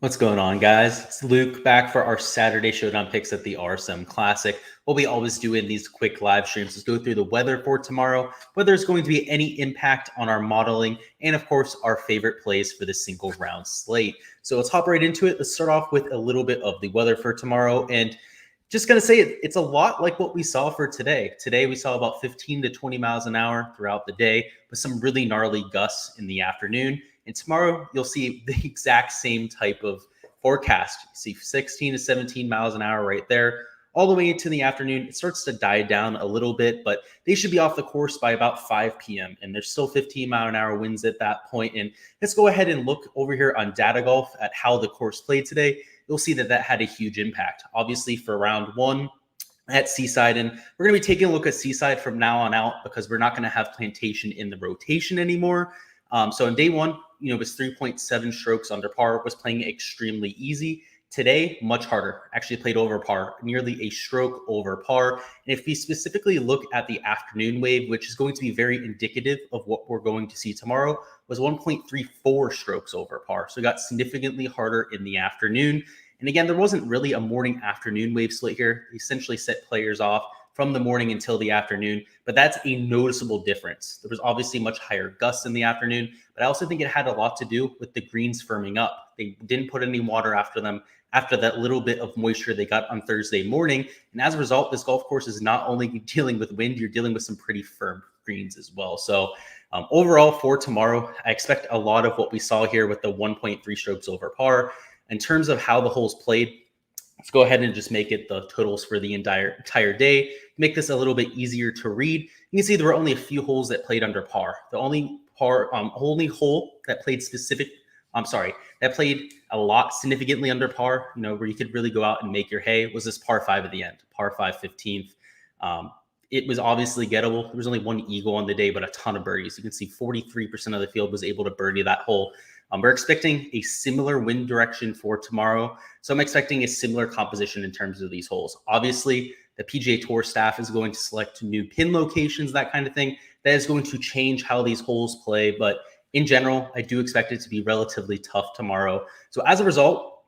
What's going on, guys? It's Luke back for our Saturday Showdown picks at the RSM Classic. What we always do in these quick live streams is go through the weather for tomorrow, whether there's going to be any impact on our modeling, and of course, our favorite plays for the single round slate. So let's hop right into it. Let's start off with a little bit of the weather for tomorrow. And just going to say it's a lot like what we saw for today. Today, we saw about 15 to 20 miles an hour throughout the day, with some really gnarly gusts in the afternoon. And tomorrow, you'll see the exact same type of forecast. You see 16 to 17 miles an hour right there. All the way into the afternoon, it starts to die down a little bit, but they should be off the course by about 5 p.m. And there's still 15-mile-an-hour winds at that point. And let's go ahead and look over here on Data Golf at how the course played today. You'll see that had a huge impact. Obviously, for round one at Seaside, and we're going to be taking a look at Seaside from now on out because we're not going to have Plantation in the rotation anymore. So on day one, it was 3.7 strokes under par, was playing extremely easy. Today, much harder, actually played over par, nearly a stroke over par. And if we specifically look at the afternoon wave, which is going to be very indicative of what we're going to see tomorrow, was 1.34 strokes over par. So it got significantly harder in the afternoon. And again, there wasn't really a morning afternoon wave split here. They essentially set players off from the morning until the afternoon, but that's a noticeable difference. There was obviously much higher gusts in the afternoon, but I also think it had a lot to do with the greens firming up. They didn't put any water after them after that little bit of moisture they got on Thursday morning. And as a result, this golf course is not only dealing with wind, you're dealing with some pretty firm greens as well. So overall for tomorrow, I expect a lot of what we saw here with the 1.3 strokes over par. In terms of how the holes played, let's go ahead and just make it the totals for the entire day. Make this a little bit easier to read. You can see there were only a few holes that played under par. The only hole that played that played a lot significantly under par, where you could really go out and make your hay, was this par 5 at the end, par 5 15th. It was obviously gettable. There was only one eagle on the day, but a ton of birdies. You can see 43% of the field was able to birdie that hole. We're expecting a similar wind direction for tomorrow. So I'm expecting a similar composition in terms of these holes. Obviously, the PGA Tour staff is going to select new pin locations, that kind of thing. That is going to change how these holes play. But in general, I do expect it to be relatively tough tomorrow. So as a result,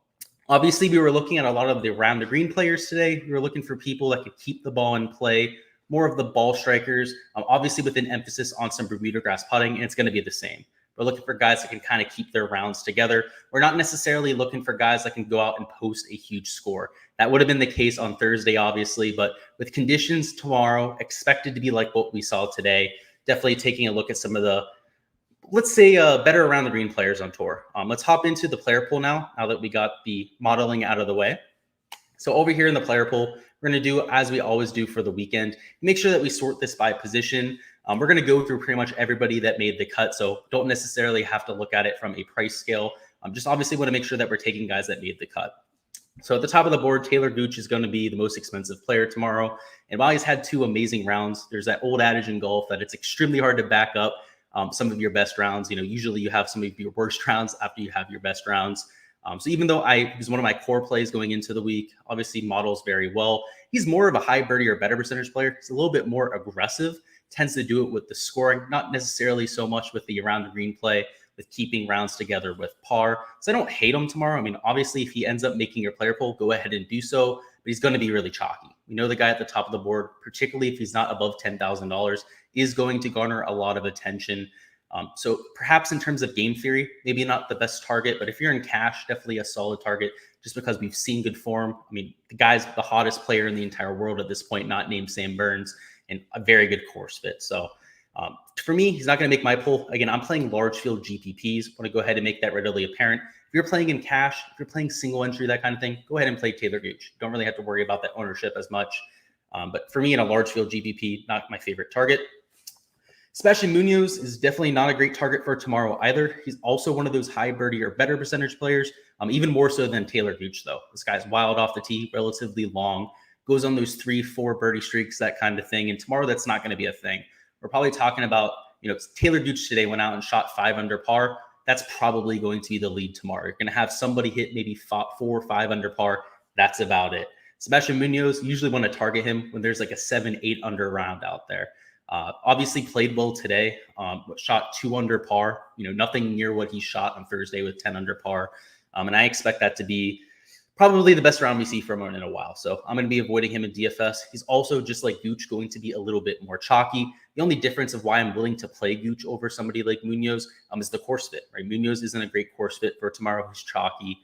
obviously, we were looking at a lot of the around the green players today. We were looking for people that could keep the ball in play, more of the ball strikers, obviously with an emphasis on some Bermuda grass putting, and it's going to be the same. We're looking for guys that can kind of keep their rounds together. We're not necessarily looking for guys that can go out and post a huge score. That would have been the case on Thursday, obviously, but with conditions tomorrow expected to be like what we saw today, definitely taking a look at some of the, let's say, better around the green players on tour. Let's hop into the player pool now that we got the modeling out of the way. So over here in the player pool, we're going to do as we always do for the weekend. Make sure that we sort this by position. We're going to go through pretty much everybody that made the cut, so don't necessarily have to look at it from a price scale. Just obviously want to make sure that we're taking guys that made the cut. So at the top of the board, Taylor Gooch is going to be the most expensive player tomorrow. And while he's had 2 amazing rounds, there's that old adage in golf that it's extremely hard to back up some of your best rounds. Usually you have some of your worst rounds after you have your best rounds. So even though he was one of my core plays going into the week, obviously models very well. He's more of a high birdie or better percentage player. He's a little bit more aggressive, tends to do it with the scoring, not necessarily so much with the around the green play, with keeping rounds together with par. So I don't hate him tomorrow. I mean, obviously, if he ends up making your player pool, go ahead and do so, but he's going to be really chalky. We know the guy at the top of the board, particularly if he's not above $10,000, is going to garner a lot of attention. So perhaps in terms of game theory, maybe not the best target, but if you're in cash, definitely a solid target just because we've seen good form. I mean, the guy's the hottest player in the entire world at this point, not named Sam Burns, and a very good course fit. So for me, he's not going to make my pool. Again, I'm playing large field GPPs. I want to go ahead and make that readily apparent. If you're playing in cash, if you're playing single entry, that kind of thing, go ahead and play Taylor Gooch. You don't really have to worry about that ownership as much. But for me, in a large field GPP, not my favorite target. Sebastian Munoz is definitely not a great target for tomorrow either. He's also one of those high birdie or better percentage players, even more so than Taylor Gooch, though. This guy's wild off the tee, relatively long, goes on those 3-4 birdie streaks, that kind of thing. And tomorrow, that's not going to be a thing. We're probably talking about, Taylor Gooch today went out and shot 5 under par. That's probably going to be the lead tomorrow. You're going to have somebody hit maybe 4 or 5 under par. That's about it. Sebastian Munoz, usually want to target him when there's like a 7-8 under round out there. Obviously played well today, shot 2 under par, nothing near what he shot on Thursday with 10 under par. And I expect that to be probably the best round we see from him in a while. So I'm going to be avoiding him in DFS. He's also, just like Gooch, going to be a little bit more chalky. The only difference of why I'm willing to play Gooch over somebody like Munoz is the course fit, right? Munoz isn't a great course fit for tomorrow. He's chalky.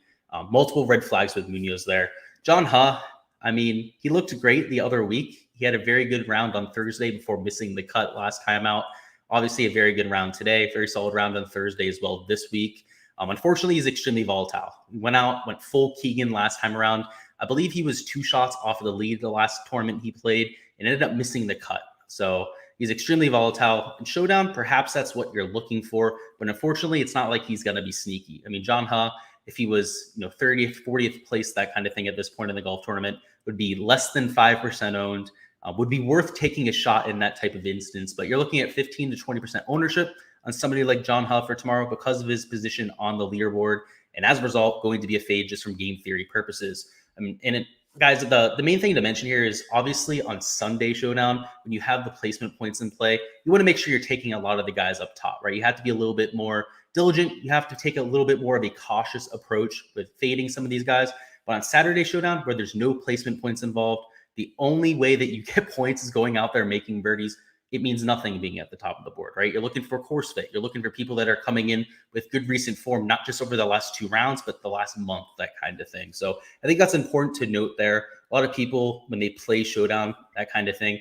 Multiple red flags with Munoz there. John Huh, I mean, he looked great the other week. He had a very good round on Thursday before missing the cut last time out. Obviously, a very good round today, very solid round on Thursday as well this week. Unfortunately, he's extremely volatile. He went full Keegan last time around. I believe he was 2 shots off of the lead the last tournament he played and ended up missing the cut. So he's extremely volatile. In Showdown, perhaps that's what you're looking for, but unfortunately, it's not like he's going to be sneaky. I mean, John Huh, if he was 30th, 40th place, that kind of thing at this point in the golf tournament, would be less than 5% owned, would be worth taking a shot in that type of instance. But you're looking at 15 to 20% ownership on somebody like John Huh for tomorrow because of his position on the leaderboard, and as a result, going to be a fade just from game theory purposes. I mean, guys, the main thing to mention here is obviously on Sunday Showdown, when you have the placement points in play, you want to make sure you're taking a lot of the guys up top, right? You have to be a little bit more diligent. You have to take a little bit more of a cautious approach with fading some of these guys. But on Saturday Showdown, where there's no placement points involved, the only way that you get points is going out there making birdies. It means nothing being at the top of the board, right? You're looking for course fit. You're looking for people that are coming in with good recent form, not just over the last 2 rounds, but the last month, that kind of thing. So I think that's important to note there. A lot of people, when they play Showdown, that kind of thing,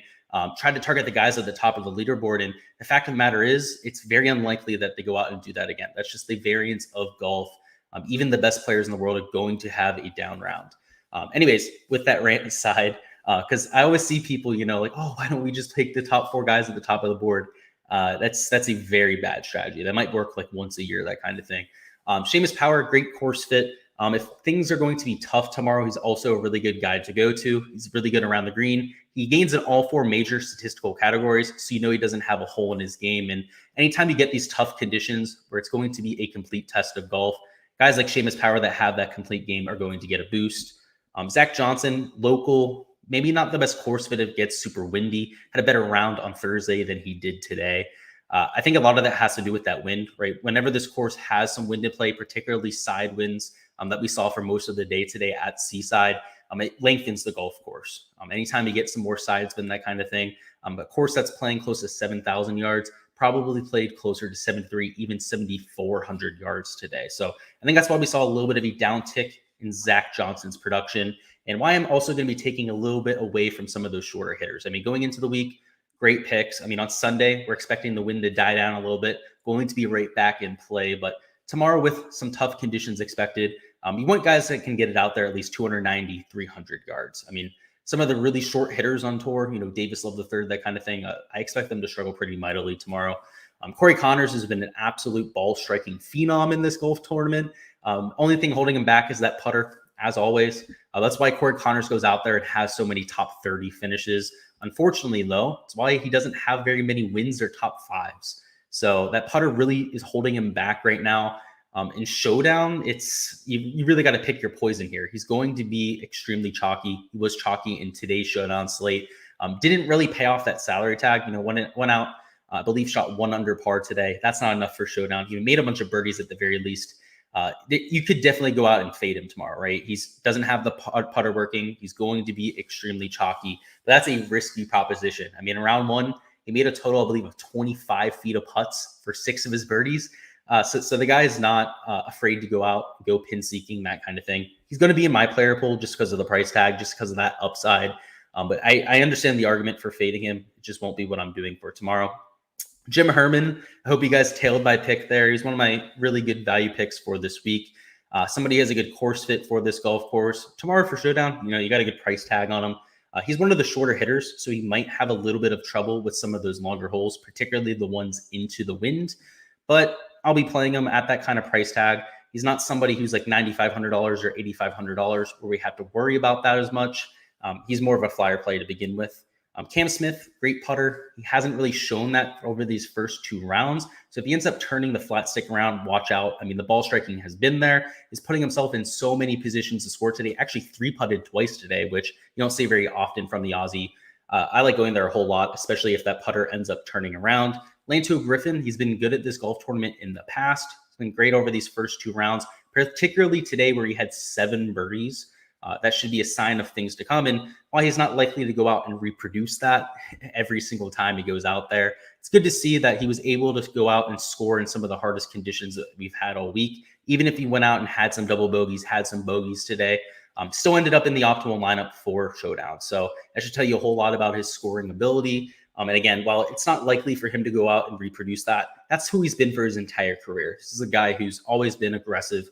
try to target the guys at the top of the leaderboard. And the fact of the matter is, it's very unlikely that they go out and do that again. That's just the variance of golf. Even the best players in the world are going to have a down round. Anyways, with that rant aside, because I always see people, like, oh, why don't we just take the top 4 guys at the top of the board? That's a very bad strategy. That might work like once a year, that kind of thing. Seamus Power, great course fit. If things are going to be tough tomorrow, he's also a really good guy to go to. He's really good around the green. He gains in all 4 major statistical categories, so he doesn't have a hole in his game. And anytime you get these tough conditions where it's going to be a complete test of golf, guys like Seamus Power that have that complete game are going to get a boost. Zach Johnson, local, maybe not the best course fit if it gets super windy, had a better round on Thursday than he did today. I think a lot of that has to do with that wind, right? Whenever this course has some wind to play, particularly side winds that we saw for most of the day today at Seaside, it lengthens the golf course. Anytime you get some more sides wind, that kind of thing. A course that's playing close to 7,000 yards probably played closer to 7,300, even 7,400 yards today. So I think that's why we saw a little bit of a downtick in Zach Johnson's production, and why I'm also going to be taking a little bit away from some of those shorter hitters. I mean, going into the week, great picks. I mean, on Sunday, we're expecting the wind to die down a little bit, going to be right back in play. But tomorrow, with some tough conditions expected, you want guys that can get it out there at least 290, 300 yards. I mean, some of the really short hitters on tour, Davis Love III, that kind of thing, I expect them to struggle pretty mightily tomorrow. Corey Connors has been an absolute ball striking phenom in this golf tournament. Only thing holding him back is that putter, as always. That's why Corey Connors goes out there and has so many top 30 finishes. Unfortunately, though, it's why he doesn't have very many wins or top 5s. So that putter really is holding him back right now. In Showdown, it's you really got to pick your poison here. He's going to be extremely chalky. He was chalky in today's Showdown slate. Didn't really pay off that salary tag. When it went out, I believe shot 1 under par today. That's not enough for Showdown. He made a bunch of birdies at the very least. You could definitely go out and fade him tomorrow, right? He doesn't have the putter working. He's going to be extremely chalky. But that's a risky proposition. I mean, in round 1, he made a total, I believe, of 25 feet of putts for 6 of his birdies. So the guy is not afraid to go out, go pin seeking, that kind of thing. He's going to be in my player pool just because of the price tag, just because of that upside. But I understand the argument for fading him. It just won't be what I'm doing for tomorrow. Jim Harmon, I hope you guys tailed my pick there. He's one of my really good value picks for this week. Somebody has a good course fit for this golf course. Tomorrow for Showdown, you got a good price tag on him. He's one of the shorter hitters, so he might have a little bit of trouble with some of those longer holes, particularly the ones into the wind. But I'll be playing him at that kind of price tag. He's not somebody who's like $9,500 or $8,500 where we have to worry about that as much. He's more of a flyer play to begin with. Cam Smith, great putter. He hasn't really shown that over these first 2 rounds. So if he ends up turning the flat stick around, watch out. I mean, the ball striking has been there. He's putting himself in so many positions to score today. Actually 3-putted twice today, which you don't see very often from the Aussie. I like going there a whole lot, especially if that putter ends up turning around. Lanto Griffin, he's been good at this golf tournament in the past. He's been great over these first 2 rounds. particularly today where he had 7 birdies. That should be a sign of things to come. And while he's not likely to go out and reproduce that every single time he goes out there, it's good to see that he was able to go out and score in some of the hardest conditions that we've had all week. Even if he went out and had some double bogeys, had some bogeys today, still ended up in the optimal lineup for Showdown. So that should tell you a whole lot about his scoring ability. And again, while it's not likely for him to go out and reproduce that, that's who he's been for his entire career. This is a guy who's always been aggressive,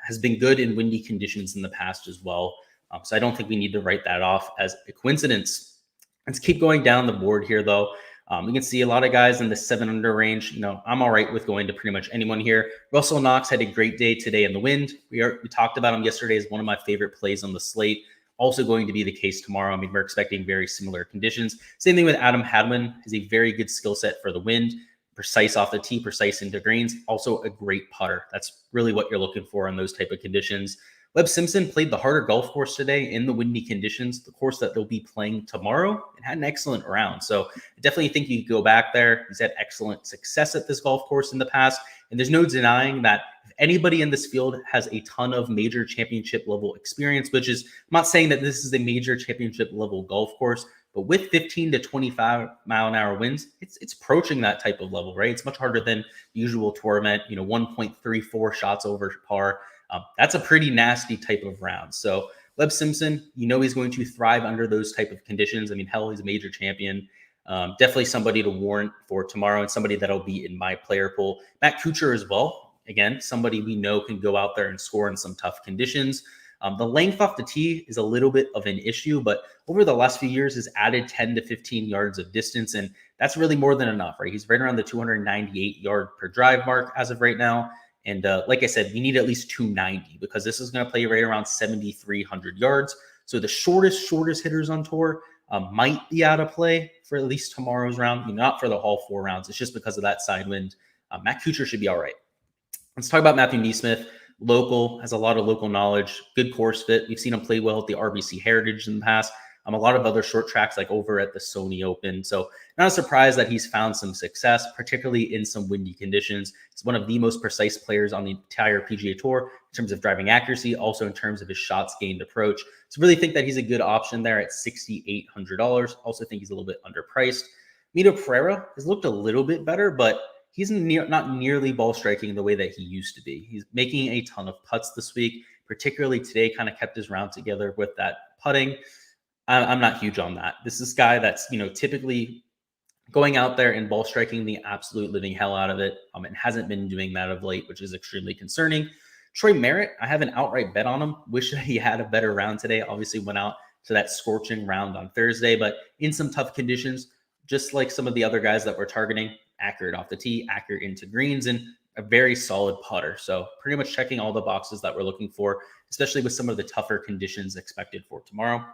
has been good in windy conditions in the past as well. So I don't think we need to write that off as a coincidence. Let's keep going down the board here, though. You can see a lot of guys in the 7 under range. I'm all right with going to pretty much anyone here. Russell Knox had a great day today in the wind. We talked about him yesterday as one of my favorite plays on the slate. Also going to be the case tomorrow. I mean, we're expecting very similar conditions. Same thing with Adam Hadwin. Has a very good skill set for the wind. Precise off the tee, precise into greens. Also a great putter. That's really what you're looking for in those type of conditions. Webb Simpson played the harder golf course today in the windy conditions, the course that they'll be playing tomorrow, and had an excellent round. So I definitely think you could go back there. He's had excellent success at this golf course in the past. And there's no denying that if anybody in this field has a ton of major championship level experience, which is, I'm not saying that this is a major championship level golf course, but with 15 to 25 mile an hour winds, it's approaching that type of level, right? It's much harder than the usual tour event, 1.34 shots over par. That's a pretty nasty type of round. So Webb Simpson, he's going to thrive under those type of conditions. I mean, hell, he's a major champion. Definitely somebody to warrant for tomorrow and somebody that'll be in my player pool. Matt Kuchar as well. Again, somebody we know can go out there and score in some tough conditions. The length off the tee is a little bit of an issue, but over the last few years has added 10 to 15 yards of distance, and that's really more than enough, right? He's right around the 298 yard per drive mark as of right now. And like I said, we need at least 290 because this is going to play right around 7,300 yards. So the shortest hitters on tour might be out of play for at least tomorrow's round. Not for the whole 4 rounds. It's just because of that side wind. Matt Kuchar should be all right. Let's talk about Matthew NeSmith. Local, has a lot of local knowledge, good course fit. We've seen him play well at the RBC Heritage in the past. A lot of other short tracks like over at the Sony Open. So not a surprise that he's found some success, particularly in some windy conditions. He's one of the most precise players on the entire PGA Tour in terms of driving accuracy, also in terms of his shots gained approach. So really think that he's a good option there at $6,800. Also think he's a little bit underpriced. Mito Pereira has looked a little bit better, but he's not nearly ball striking the way that he used to be. He's making a ton of putts this week, particularly today, kind of kept his round together with that putting. I'm not huge on that. This is a guy that's, typically going out there and ball striking the absolute living hell out of it, and hasn't been doing that of late, which is extremely concerning. Troy Merritt, I have an outright bet on him. Wish that he had a better round today. Obviously went out to that scorching round on Thursday, but in some tough conditions, just like some of the other guys that we're targeting, accurate off the tee, accurate into greens, and a very solid putter. So pretty much checking all the boxes that we're looking for, especially with some of the tougher conditions expected for tomorrow.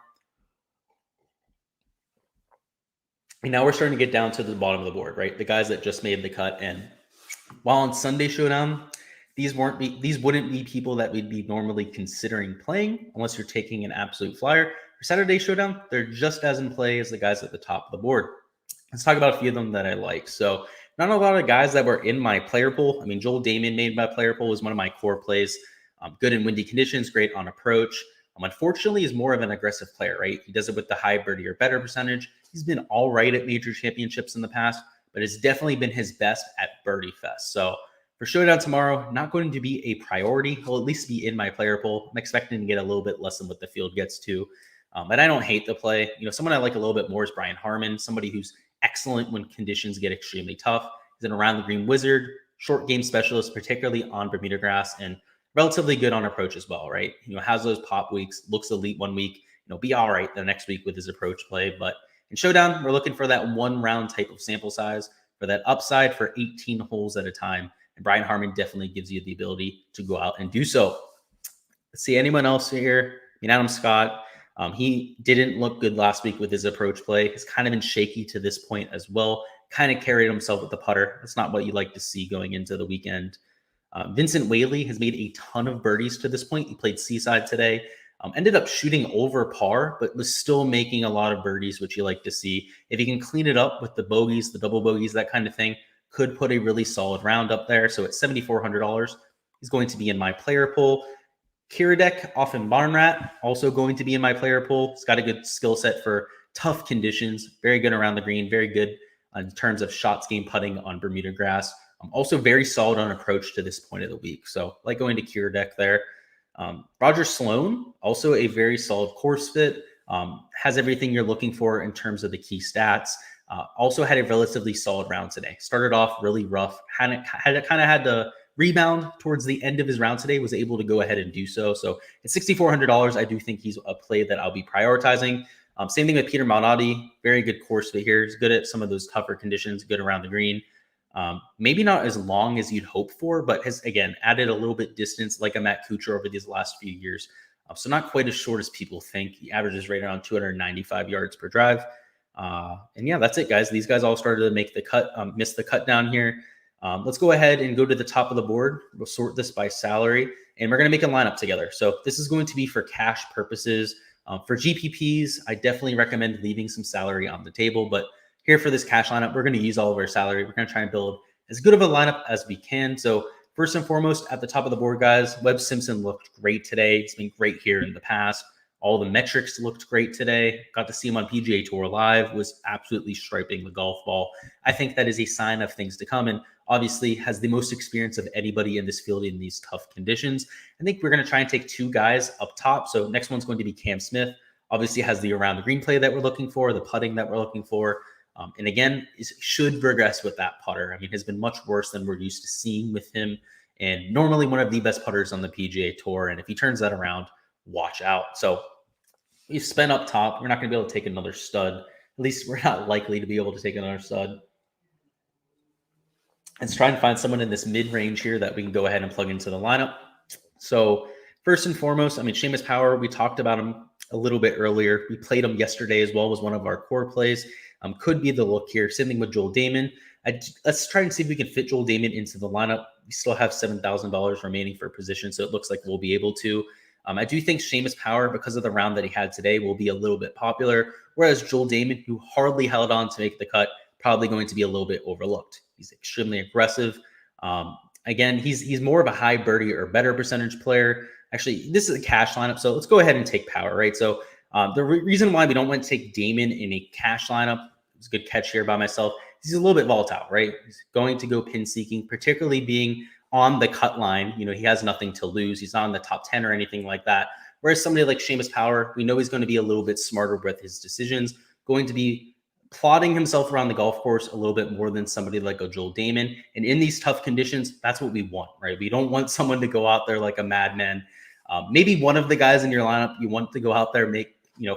And now we're starting to get down to the bottom of the board, right? The guys that just made the cut. And while on Sunday Showdown, these wouldn't be people that we'd be normally considering playing unless you're taking an absolute flyer. For Saturday Showdown, they're just as in play as the guys at the top of the board. Let's talk about a few of them that I like. So not a lot of guys that were in my player pool. I mean, Joel Damon made my player pool, was one of my core plays. Good in windy conditions, great on approach. Unfortunately, he's more of an aggressive player, right? He does it with the high birdie or better percentage. He's been all right at major championships in the past, but it's definitely been his best at Birdie Fest. So for Showdown tomorrow, not going to be a priority. He'll at least be in my player pool. I'm expecting to get a little bit less than what the field gets to. But I don't hate the play. Someone I like a little bit more is Brian Harmon, somebody who's excellent when conditions get extremely tough. He's an around the green wizard, short game specialist, particularly on Bermuda grass, and relatively good on approach as well, right? Has those pop weeks, looks elite one week, be all right the next week with his approach play. But in Showdown, we're looking for that 1 round type of sample size for that upside for 18 holes at a time. And Brian Harmon definitely gives you the ability to go out and do so. Let's see anyone else here. Adam Scott, he didn't look good last week with his approach play. He's kind of been shaky to this point as well. Kind of carried himself with the putter. That's not what you like to see going into the weekend. Vincent Whaley has made a ton of birdies to this point. He played Seaside today. Ended up shooting over par, but was still making a lot of birdies, which you like to see. If he can clean it up with the bogeys, the double bogeys, that kind of thing, could put a really solid round up there. So at $7,400, He's going to be in my player pool. Kiradek off in Barnrat, also going to be in my player pool. He's got a good skill set for tough conditions, very good around the green, very good in terms of shots game putting on Bermuda grass. Also very solid on approach to this point of the week. So like going to Kiradek there. Roger Sloan, also a very solid course fit, has everything you're looking for in terms of the key stats. Also had a relatively solid round today. Started off really rough, kind of had to rebound towards the end of his round today, was able to go ahead and do so. So at $6,400, I do think he's a play that I'll be prioritizing. Same thing with Peter Monadi, very good course fit here. He's good at some of those tougher conditions, good around the green. Maybe not as long as you'd hope for, but has, again, added a little bit distance like a Matt Kuchar over these last few years. So not quite as short as people think. He averages right around 295 yards per drive. And yeah, that's it, guys. These guys all started to make the cut, miss the cut down here. Let's go ahead and go to the top of the board. We'll sort this by salary, and we're going to make a lineup together. So this is going to be for cash purposes. For GPPs, I definitely recommend leaving some salary on the table, but here for this cash lineup, we're going to use all of our salary. We're going to try and build as good of a lineup as we can. So first and foremost, at the top of the board, guys, Webb Simpson looked great today. He's been great here in the past. All the metrics looked great today. Got to see him on PGA Tour Live, was absolutely striping the golf ball. I think that is a sign of things to come, and obviously has the most experience of anybody in this field in these tough conditions. I think we're going to try and take two guys up top. So next one's going to be Cam Smith. Obviously has the around the green play that we're looking for, the putting that we're looking for. And again, should progress with that putter. I mean, has been much worse than we're used to seeing with him. And normally one of the best putters on the PGA Tour. And if he turns that around, watch out. So we spent up top. We're not going to be able to take another stud. At least we're not likely to be able to take another stud. Let's try and find someone in this mid-range here that we can go ahead and plug into the lineup. So first and foremost, I mean, Seamus Power, we talked about him a little bit earlier. We played him yesterday as well, was one of our core plays. Could be the look here. Same thing with Joel Damon. Let's try and see if we can fit Joel Damon into the lineup. We still have $7,000 remaining for position, so it looks like we'll be able to. I do think Seamus Power, because of the round that he had today, will be a little bit popular, whereas Joel Damon, who hardly held on to make the cut, probably going to be a little bit overlooked. He's extremely aggressive. Again, he's more of a high birdie or better percentage player. Actually, this is a cash lineup, so let's go ahead and take Power, right? So the reason why we don't want to take Damon in a cash lineup, it's a good catch here by myself, he's a little bit volatile, right? He's going to go pin seeking, particularly being on the cut line. You know, he has nothing to lose. He's not in the top 10 or anything like that. Whereas somebody like Seamus Power, we know he's going to be a little bit smarter with his decisions, going to be plotting himself around the golf course a little bit more than somebody like a Joel Damon. And in these tough conditions, that's what we want, right? We don't want someone to go out there like a madman. Maybe one of the guys in your lineup, you want to go out there, make,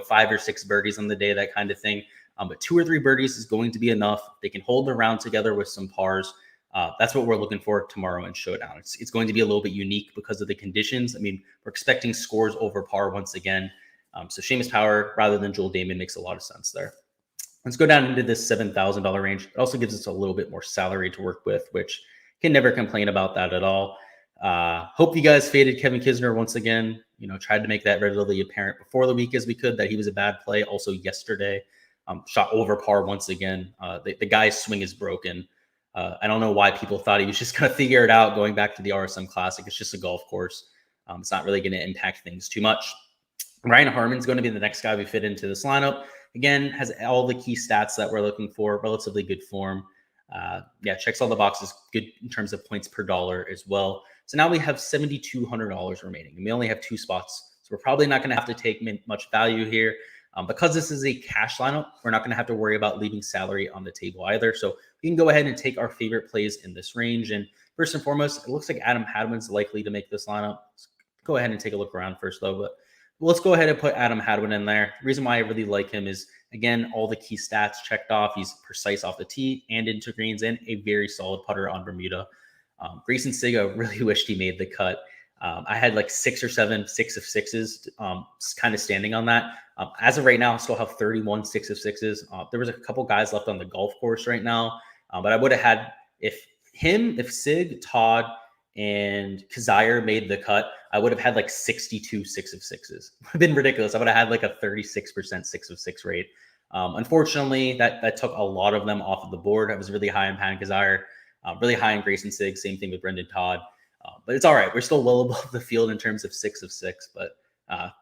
5 or 6 birdies on the day, that kind of thing. But 2 or 3 birdies is going to be enough. They can hold the round together with some pars. That's what we're looking for tomorrow in Showdown. It's going to be a little bit unique because of the conditions. I mean, we're expecting scores over par once again. So Seamus Power rather than Joel Damon makes a lot of sense there. Let's go down into this $7,000 range. It also gives us a little bit more salary to work with, which can never complain about that at all. Hope you guys faded Kevin Kisner once again. Tried to make that readily apparent before the week as we could that he was a bad play. Also yesterday, shot over par once again. The guy's swing is broken. I don't know why people thought he was just going to figure it out going back to the RSM Classic. It's just a golf course. It's not really going to impact things too much. Ryan Harmon's going to be the next guy we fit into this lineup. Again, has all the key stats that we're looking for, relatively good form. Checks all the boxes, good in terms of points per dollar as well. So now we have $7,200 remaining, and we only have 2 spots. So we're probably not going to have to take much value here. Because this is a cash lineup, we're not going to have to worry about leaving salary on the table either. So we can go ahead and take our favorite plays in this range. And first and foremost, it looks like Adam Hadwin's likely to make this lineup. Let's go ahead and take a look around first, though. But let's go ahead and put Adam Hadwin in there. The reason why I really like him is, again, all the key stats checked off. He's precise off the tee and into greens, and a very solid putter on Bermuda. Grayson Sigga, really wished he made the cut. I had like 6 or 7 6 of 6s kind of standing on that. As of right now, I still have 31 6 of 6s. There was a couple guys left on the golf course right now, but I would have had, if Sig, Todd, and Kazire made the cut, I would have had like 62 6 of 6s. It would have been ridiculous. I would have had like a 36% 6 of 6 rate. Unfortunately, that took a lot of them off of the board. I was really high on Pan Kazire, really high on Grayson Sig. Same thing with Brendan Todd. But it's all right. We're still well above the field in terms of 6 of 6. But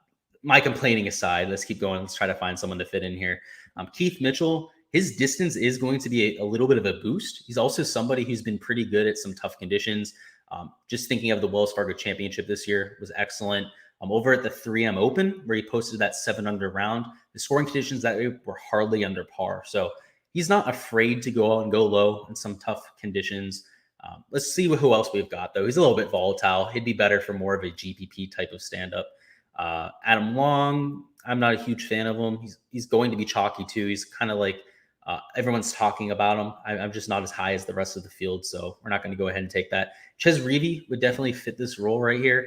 my complaining aside, let's keep going. Let's try to find someone to fit in here. Keith Mitchell, his distance is going to be a little bit of a boost. He's also somebody who's been pretty good at some tough conditions. Just thinking of the Wells Fargo Championship this year was excellent. Over at the 3M Open, where he posted that 7 under round, the scoring conditions that were hardly under par. So he's not afraid to go out and go low in some tough conditions. Let's see who else we've got, though. He's a little bit volatile. He'd be better for more of a GPP type of stand-up. Adam Long, I'm not a huge fan of him. He's going to be chalky, too. He's kind of like everyone's talking about him. I'm just not as high as the rest of the field, so we're not going to go ahead and take that. Ches Reavie would definitely fit this role right here.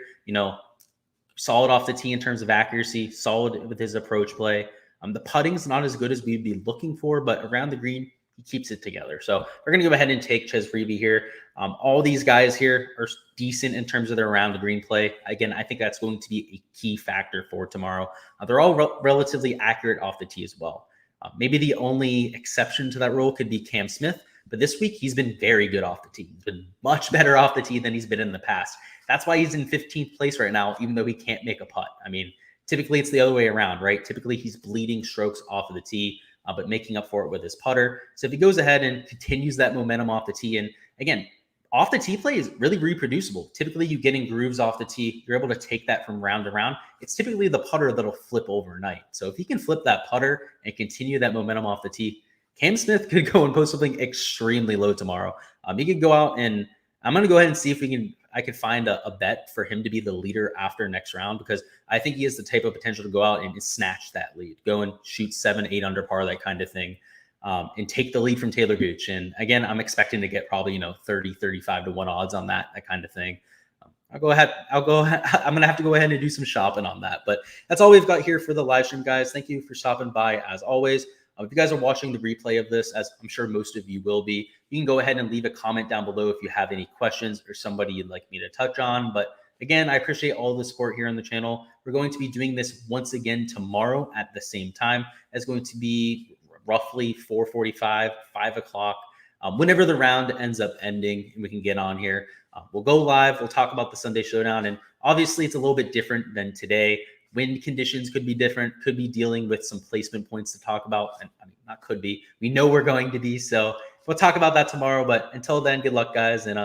Solid off the tee in terms of accuracy, solid with his approach play. The putting's not as good as we'd be looking for, but around the green, he keeps it together. So we're going to go ahead and take Ches Reavie here. All these guys here are decent in terms of their around the green play. Again, I think that's going to be a key factor for tomorrow. They're all relatively accurate off the tee as well. Maybe the only exception to that rule could be Cam Smith, but this week he's been very good off the tee. He's been much better off the tee than he's been in the past. That's why he's in 15th place right now, even though he can't make a putt. I mean, typically it's the other way around, right? Typically he's bleeding strokes off of the tee, but making up for it with his putter. So if he goes ahead and continues that momentum off the tee, and again, off the tee play is really reproducible. Typically you get in grooves off the tee. You're able to take that from round to round. It's typically the putter that'll flip overnight. So if he can flip that putter and continue that momentum off the tee, Cam Smith could go and post something extremely low tomorrow. He could go out and I'm going to go ahead and see if I could find a bet for him to be the leader after next round, because I think he has the type of potential to go out and snatch that lead, go and shoot 7, 8 under par, that kind of thing, and take the lead from Taylor Gooch. And again, I'm expecting to get probably, 30, 35 to 1 odds on that kind of thing. I'm going to have to go ahead and do some shopping on that, but that's all we've got here for the live stream, guys. Thank you for stopping by as always. If you guys are watching the replay of this, as I'm sure most of you will be, you can go ahead and leave a comment down below if you have any questions or somebody you'd like me to touch on. But again, I appreciate all the support here on the channel. We're going to be doing this once again tomorrow at the same time. It's going to be roughly 4:45, 5 o'clock, whenever the round ends up ending and we can get on here. We'll go live. We'll talk about the Sunday Showdown. And obviously, it's a little bit different than today. Wind conditions could be different, could be dealing with some placement points to talk about. And I mean, not could be. We know we're going to be. So we'll talk about that tomorrow. But until then, good luck, guys. And